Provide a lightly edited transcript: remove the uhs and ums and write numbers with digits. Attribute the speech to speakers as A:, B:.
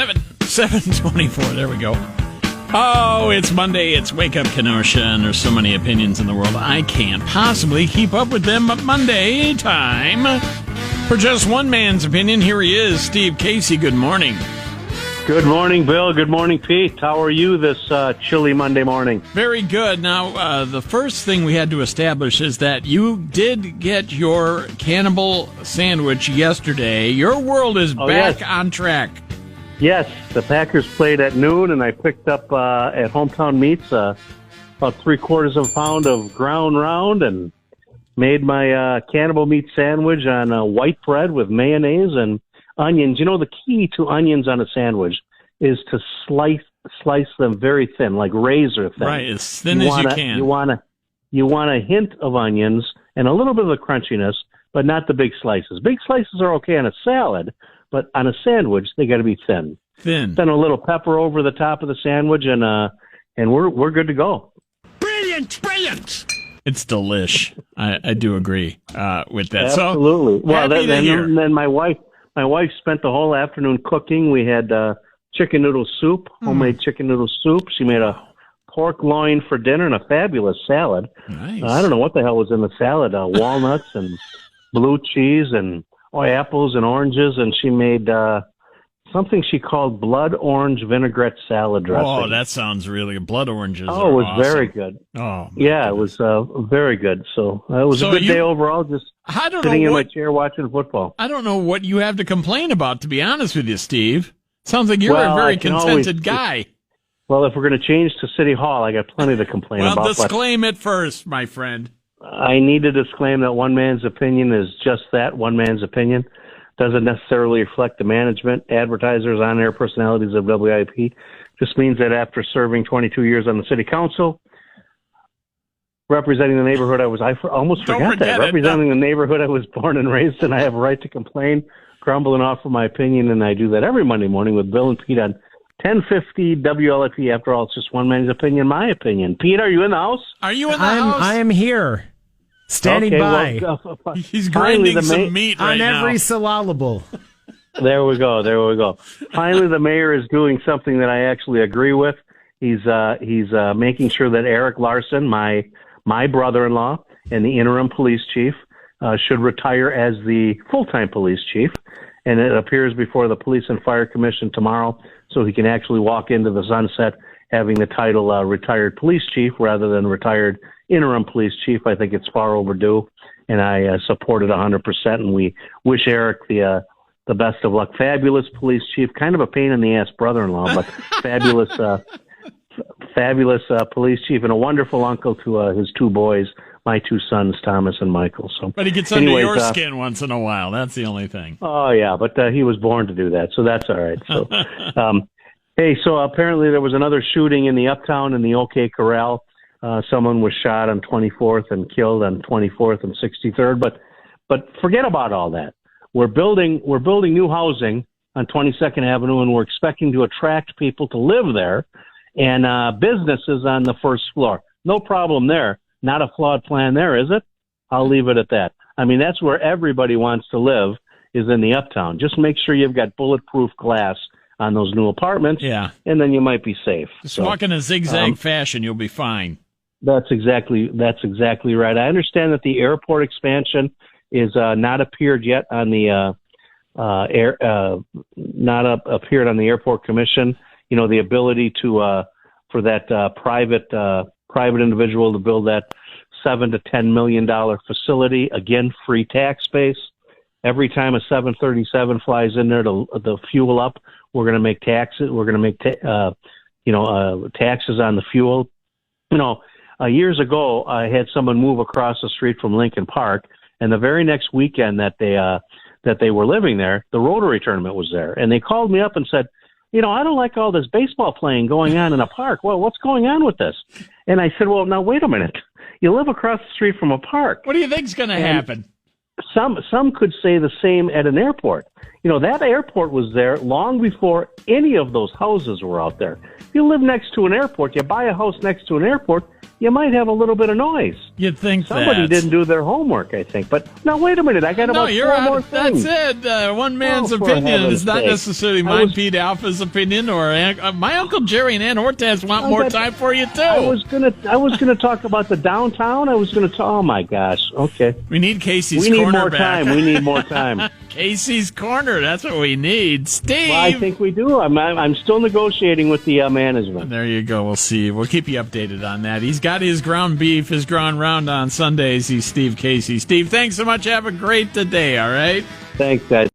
A: 7:24. There we go. Oh, it's Monday. It's Wake Up Kenosha, and there's so many opinions in the world. I can't possibly keep up with them at Monday time. For just one man's opinion, here he is, Steve Casey. Good morning.
B: Good morning, Bill. Good morning, Pete. How are you this chilly Monday morning?
A: Very good. Now, the first thing we had to establish is that you did get your cannibal sandwich yesterday. Your world is back on track.
B: Yes, the Packers played at noon, and I picked up at Hometown Meats about 3/4 of a pound of ground round and made my cannibal meat sandwich on white bread with mayonnaise and onions. You know, the key to onions on a sandwich is to slice them very thin, like razor thin.
A: Right, as thin as you can.
B: You want a hint of onions and a little bit of the crunchiness, but not the big slices. Big slices are okay on a salad, but on a sandwich they got to be thin.
A: Thin.
B: Then a little pepper over the top of the sandwich, and we're good to go.
A: Brilliant! It's delish. I do agree with that.
B: Absolutely.
A: So,
B: well, then my wife spent the whole afternoon cooking. We had chicken noodle soup, homemade chicken noodle soup. She made a pork loin for dinner and a fabulous salad.
A: Nice.
B: I don't know what the hell was in the salad. Walnuts and blue cheese and apples and oranges. And she made something she called blood orange vinaigrette salad dressing.
A: Oh, that sounds really good. Blood oranges.
B: Oh, it was
A: awesome.
B: very good.
A: Oh,
B: yeah, goodness. It was very good. So it was a good day overall. Just sitting in my chair watching football.
A: I don't know what you have to complain about, to be honest with you, Steve. Sounds like you're a very contented guy.
B: Well, if we're going to change to City Hall, I got plenty to complain about.
A: Well, disclaim it first, my friend.
B: I need to disclaim that one man's opinion is just that, one man's opinion. Doesn't necessarily reflect the management, advertisers, on-air personalities of WIP. Just means that after serving 22 years on the city council, representing the neighborhood representing the neighborhood I was born and raised in, I have a right to complain, grumble, and offer my opinion, and I do that every Monday morning with Bill and Pete on 1050 WLIP. After all, it's just one man's opinion, my opinion. Pete, are you in the house?
A: Are you in the house?
C: I am here. Standing by.
B: Well,
A: he's grinding some meat right
C: on
A: now.
C: every syllable.
B: There we go. Finally, the mayor is doing something that I actually agree with. He's making sure that Eric Larson, my brother-in-law, and the interim police chief should retire as the full-time police chief. And it appears before the Police and Fire Commission tomorrow, so he can actually walk into the sunset having the title retired police chief rather than retired interim police chief. I think it's far overdue, and I support it 100%. And we wish Eric the best of luck. Fabulous police chief, kind of a pain in the ass brother-in-law, but fabulous police chief, and a wonderful uncle to his two boys, my two sons, Thomas and Michael. So,
A: but he gets under your skin once in a while. That's the only thing.
B: Oh yeah, but he was born to do that, so that's all right. So, hey, so apparently there was another shooting in the Uptown in the OK Corral. Someone was shot on 24th and killed on 24th and 63rd. But forget about all that. We're building new housing on 22nd Avenue, and we're expecting to attract people to live there, and businesses on the first floor. No problem there. Not a flawed plan there, is it? I'll leave it at that. I mean, that's where everybody wants to live, is in the Uptown. Just make sure you've got bulletproof glass on those new apartments, and then you might be safe.
A: Just walk in a zigzag fashion, you'll be fine.
B: That's exactly right. I understand that the airport expansion is not appeared yet on the appeared on the Airport Commission. You know, the ability to for that private individual to build that $7 to $10 million facility. Again, free tax base. Every time a 737 flies in there to fuel up, we're going to make taxes. We're going to make taxes on the fuel. You know, years ago, I had someone move across the street from Lincoln Park, and the very next weekend that they were living there, the Rotary tournament was there, and they called me up and said, you know, I don't like all this baseball playing going on in a park. Well, what's going on with this? And I said, well, now wait a minute. You live across the street from a park.
A: What do you think's going to happen?
B: Some could say the same at an airport. that airport was there long before any of those houses were out there. If you live next to an airport, you buy a house next to an airport, you might have a little bit of noise.
A: You'd think
B: Somebody didn't do their homework, I think. But now, wait a minute. I got about four more things.
A: That's it. One man's opinion is not necessarily mine, Pete Alpha's opinion, or my Uncle Jerry and Aunt Hortense want more time for you, too.
B: I was gonna talk about the downtown. Oh, my gosh. Okay.
A: We need Casey's
B: Corner.
A: We need
B: more
A: back.
B: time. We need more time.
A: Casey's Corner. That's what we need. Steve.
B: Well, I think we do. I'm still negotiating with the management.
A: There you go. We'll see. We'll keep you updated on that. He's got his ground beef, his ground round on Sundays. He's Steve Casey. Steve, thanks so much. Have a great day, all right?
B: Thanks, guys.